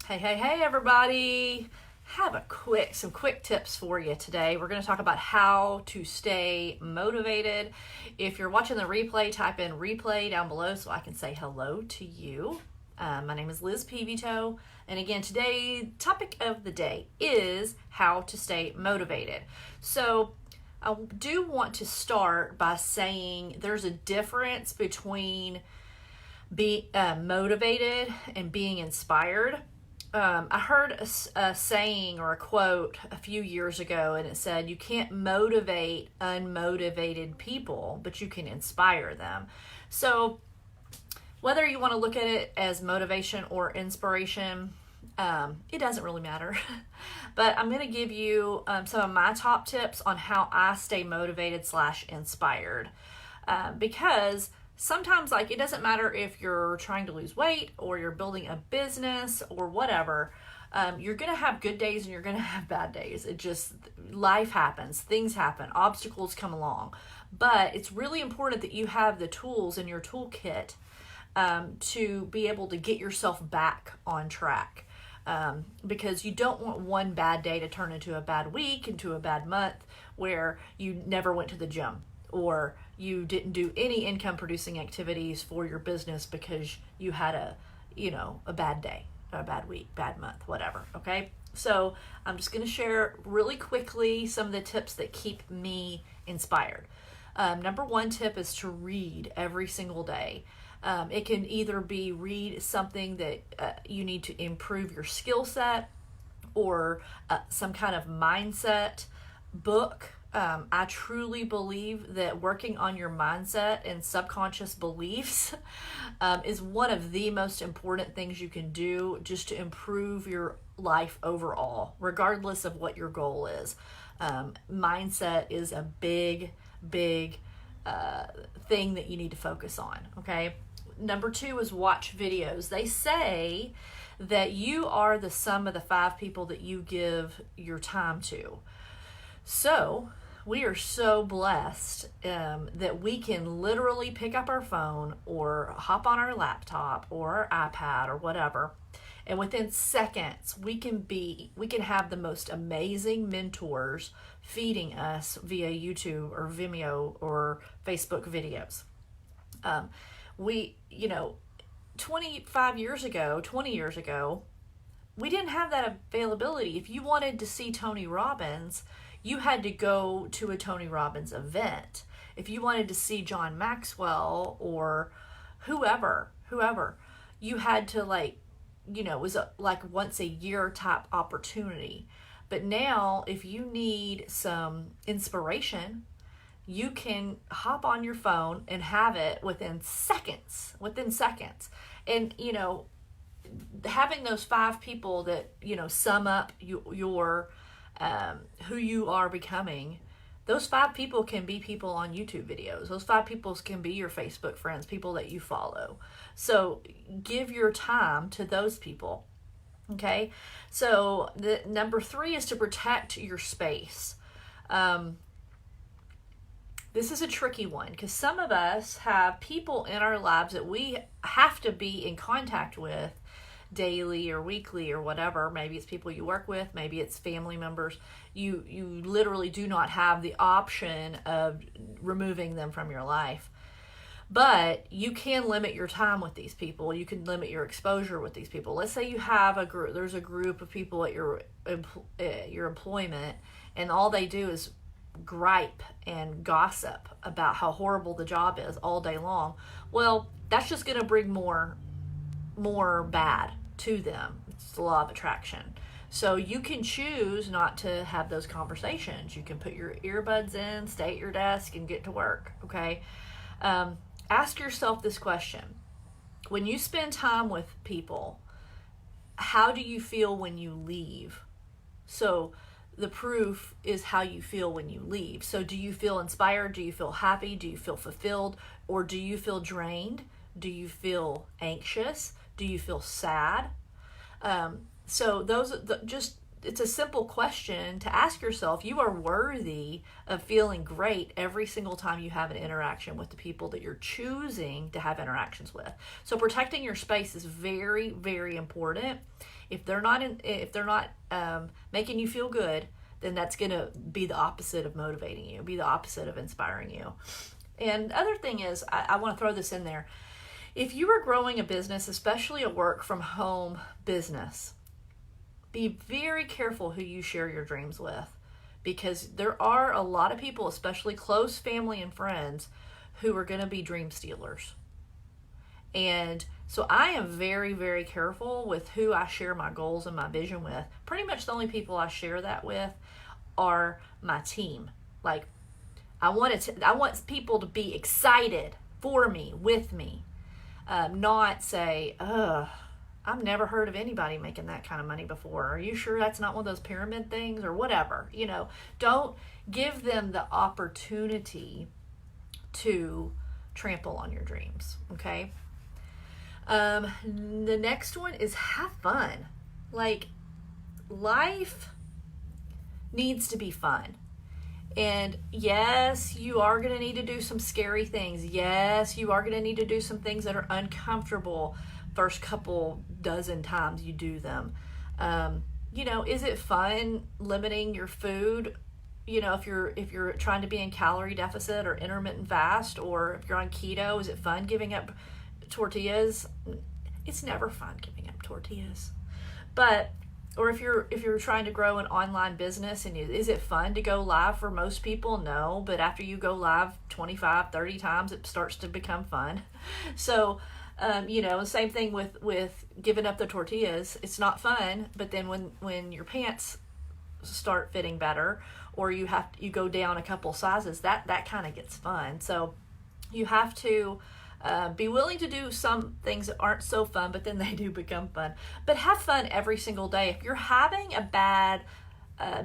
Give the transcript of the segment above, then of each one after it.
Hey, everybody. Have some quick tips for you today. We're going to talk about how to stay motivated. If you're watching the replay, type in replay down below so I can say hello to you. My name is Liz Pevytoe. And again, today, topic of the day is how to stay motivated. So I do want to start by saying there's a difference between being motivated and being inspired. I heard a saying or a quote a few years ago, and it said, you can't motivate unmotivated people, but you can inspire them. So whether you want to look at it as motivation or inspiration, it doesn't really matter. But I'm going to give you some of my top tips on how I stay motivated / inspired. Because sometimes, it doesn't matter if you're trying to lose weight or you're building a business or whatever. You're going to have good days and you're going to have bad days. Life happens, things happen, obstacles come along. But it's really important that you have the tools in your toolkit to be able to get yourself back on track. Because you don't want one bad day to turn into a bad week, into a bad month where you never went to the gym, or you didn't do any income producing activities for your business because you had a bad day, a bad week, bad month, whatever. Okay. So I'm just going to share really quickly some of the tips that keep me inspired. Number one tip is to read every single day. It can either be read something that you need to improve your skill set, or some kind of mindset book. I truly believe that working on your mindset and subconscious beliefs is one of the most important things you can do just to improve your life overall, regardless of what your goal is. Mindset is a big thing that you need to focus on, okay? Number two is watch videos. They say that you are the sum of the 5 people that you give your time to. So we are so blessed that we can literally pick up our phone or hop on our laptop or our iPad or whatever, and within seconds we can have the most amazing mentors feeding us via YouTube or Vimeo or Facebook videos. 20 years ago, we didn't have that availability. If you wanted to see Tony Robbins, you had to go to a Tony Robbins event. If you wanted to see John Maxwell or whoever, you had to it was like once a year type opportunity. But now, if you need some inspiration, you can hop on your phone and have it within seconds. And, having those 5 people that, sum up your who you are becoming, those 5 people can be people on YouTube videos. Those 5 people can be your Facebook friends, people that you follow. So give your time to those people. Okay. So the number 3 is to protect your space. This is a tricky one because some of us have people in our lives that we have to be in contact with daily or weekly or whatever. Maybe it's people you work with, maybe it's family members. You literally do not have the option of removing them from your life. But you can limit your time with these people. You can limit your exposure with these people. Let's say you have there's a group of people at your employment, and all they do is gripe and gossip about how horrible the job is all day long. Well, that's just going to bring more bad to them. It's the law of attraction. So you can choose not to have those conversations. You can put your earbuds in, stay at your desk, and get to work. Okay. Ask yourself this question: when you spend time with people, how do you feel when you leave? So the proof is how you feel when you leave. So do you feel inspired? Do you feel happy? Do you feel fulfilled? Or do you feel drained? Do you feel anxious? Do you feel sad? So those are it's a simple question to ask yourself. You are worthy of feeling great every single time you have an interaction with the people that you're choosing to have interactions with. So protecting your space is very, very important. If they're not making you feel good, then that's going to be the opposite of motivating you, be the opposite of inspiring you. And the other thing is, I want to throw this in there. If you are growing a business, especially a work from home business, be very careful who you share your dreams with, because there are a lot of people, especially close family and friends, who are going to be dream stealers. And so I am very, very careful with who I share my goals and my vision with. Pretty much the only people I share that with are my team. Like, I want people to be excited for me, with me, not say, I've never heard of anybody making that kind of money before. Are you sure that's not one of those pyramid things or whatever? Don't give them the opportunity to trample on your dreams. Okay. The next one is have fun. Like, life needs to be fun. And yes, you are going to need to do some scary things. Yes, you are going to need to do some things that are uncomfortable first couple dozen times you do them. Is it fun limiting your food? If you're trying to be in calorie deficit or intermittent fast, or if you're on keto, is it fun giving up tortillas? It's never fun giving up tortillas. Or if you're trying to grow an online business, and is it fun to go live? For most people, no. But after you go live 25, 30 times, it starts to become fun. So, same thing with giving up the tortillas. It's not fun, but then when your pants start fitting better, or you go down a couple sizes, that kind of gets fun. So you have to be willing to do some things that aren't so fun, but then they do become fun. But have fun every single day. If you're having a bad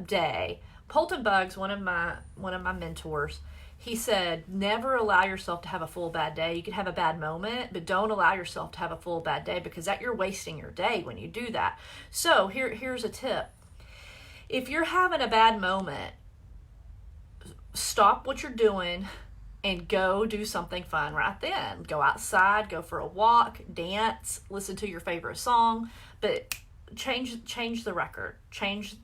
day, Polton Buggs, one of my mentors, he said, never allow yourself to have a full bad day. You can have a bad moment, but don't allow yourself to have a full bad day, because you're wasting your day when you do that. So here's a tip. If you're having a bad moment, stop what you're doing and go do something fun right then. Go outside, go for a walk, dance, listen to your favorite song, but change the record. Change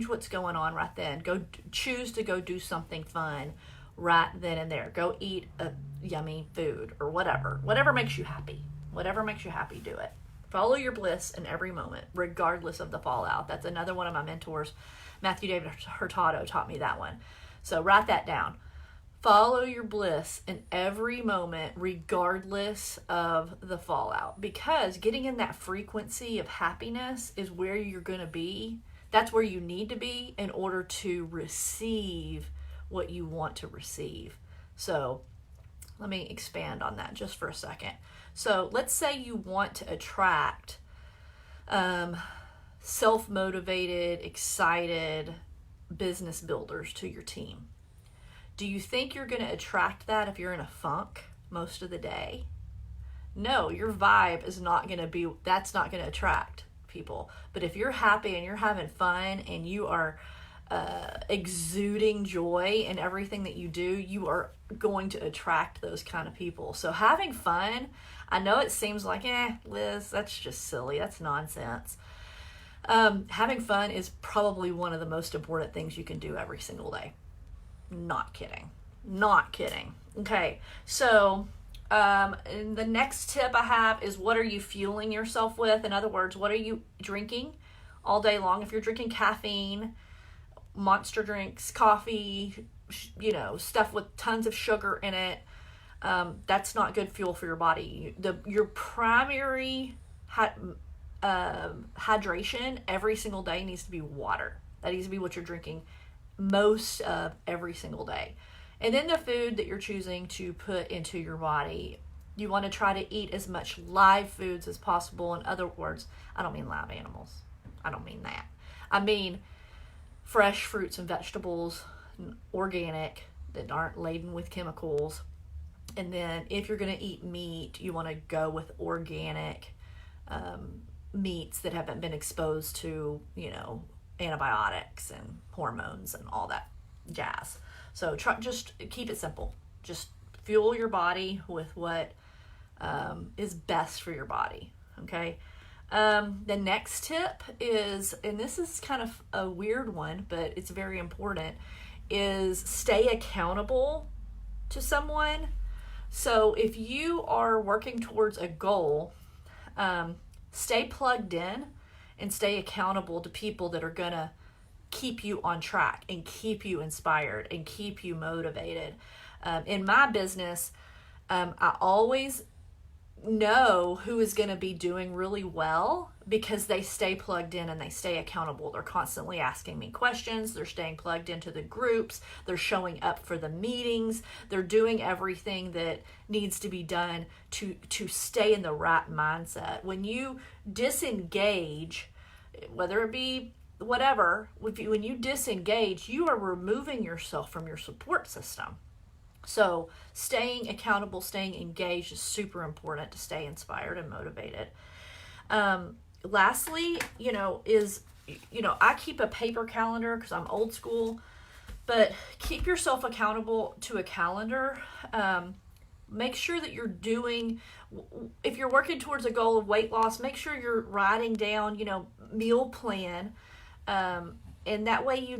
what's going on right then. Go choose to go do something fun right then and there. Go eat a yummy food or whatever. Whatever makes you happy. Whatever makes you happy, do it. Follow your bliss in every moment, regardless of the fallout. That's another one of my mentors, Matthew David Hurtado, taught me that one. So write that down. Follow your bliss in every moment, regardless of the fallout. Because getting in that frequency of happiness is where you're going to be. That's where you need to be in order to receive what you want to receive. So let me expand on that just for a second. So let's say you want to attract self-motivated, excited business builders to your team. Do you think you're going to attract that if you're in a funk most of the day? No, your vibe is not going to be, that's not going to attract people. But if you're happy and you're having fun and you are exuding joy in everything that you do, you are going to attract those kind of people. So having fun, I know it seems like, Liz, that's just silly. That's nonsense. Having fun is probably one of the most important things you can do every single day. Not kidding. Okay, so and the next tip I have is, what are you fueling yourself with? In other words, what are you drinking all day long? If you're drinking caffeine, monster drinks, coffee, stuff with tons of sugar in it, that's not good fuel for your body. Your primary hydration every single day needs to be water. That needs to be what you're drinking most of every single day. And then the food that you're choosing to put into your body, you want to try to eat as much live foods as possible. In other words, I don't mean live animals. I don't mean that. I mean fresh fruits and vegetables, organic, that aren't laden with chemicals. And then if you're going to eat meat, you want to go with organic meats that haven't been exposed to, antibiotics and hormones and all that jazz. So just keep it simple. Just fuel your body with what is best for your body. Okay. The next tip is, and this is kind of a weird one, but it's very important, is stay accountable to someone. So if you are working towards a goal, stay plugged in and stay accountable to people that are going to keep you on track and keep you inspired and keep you motivated. In my business, I always know who is going to be doing really well because they stay plugged in and they stay accountable. They're constantly asking me questions. They're staying plugged into the groups. They're showing up for the meetings. They're doing everything that needs to be done to stay in the right mindset. When you disengage, whether it be whatever, when you disengage, you are removing yourself from your support system. So staying accountable, staying engaged is super important to stay inspired and motivated. Lastly, I keep a paper calendar because I'm old school, but keep yourself accountable to a calendar. Make sure that you're doing, if you're working towards a goal of weight loss, make sure you're writing down, meal plan. And that way,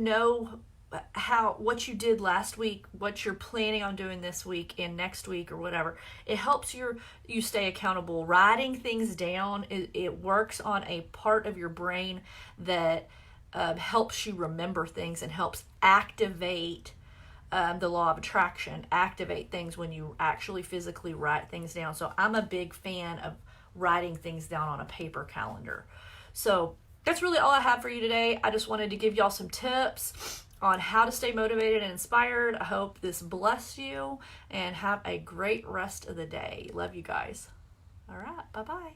what you did last week, what you're planning on doing this week and next week or whatever. It helps you stay accountable. Writing things down, it works on a part of your brain that helps you remember things and helps activate the law of attraction, activate things when you actually physically write things down. So I'm a big fan of writing things down on a paper calendar. So that's really all I have for you today. I just wanted to give y'all some tips on how to stay motivated and inspired. I hope this blessed you, and have a great rest of the day. Love you guys. All right, bye-bye.